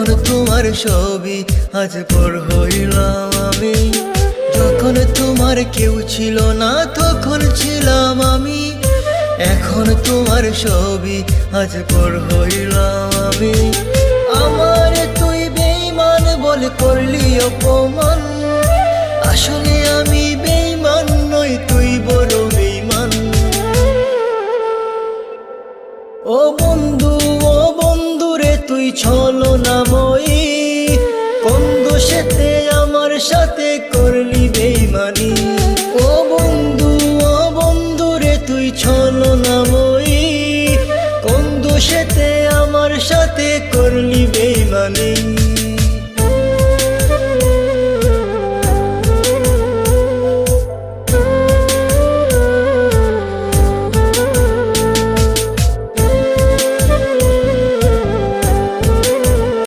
যখন তোমার ছবি আজ পর হইলাম আমি, যখন তোমার কেউ ছিল না তখন ছিলাম আমি। এখন তোমার ছবি আজ পর হইলাম আমি। আমার তুই বেঈমান বলে করলি অপমান, আসলে আমি বেঈমান নই, তুই বড় বেঈমান। ও বন্ধু, ও বন্ধু রে তুই ছলনাময়ী, কোন দোষেতে আমার সাথে করলি বেঈমানি। ও বন্ধু, ও বন্ধু রে তুই ছলনাময়ী, কোন দোষেতে আমার সাথে করলি বেঈমানি।